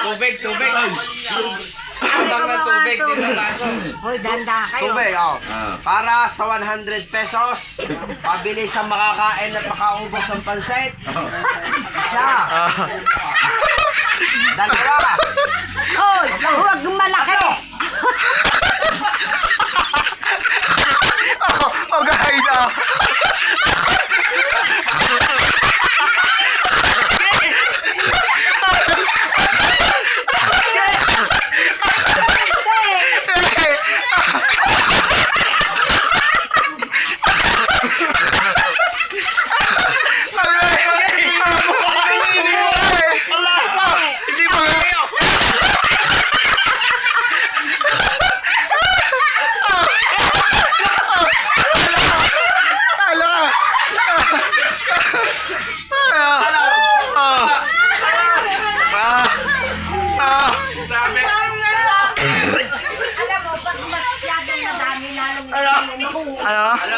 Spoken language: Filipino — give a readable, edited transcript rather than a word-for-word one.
Tubig. Abang ng tubig dito bago. Hoy, danda kayo. Tubig, oh. Para sa 100 pesos, pabili sa makakain at makaubos ng pansit. Isa. Dalawa. Hoy, huwag malaki. Oh guys, Sabi. Alam mo, pag masyadong madami na nung ano?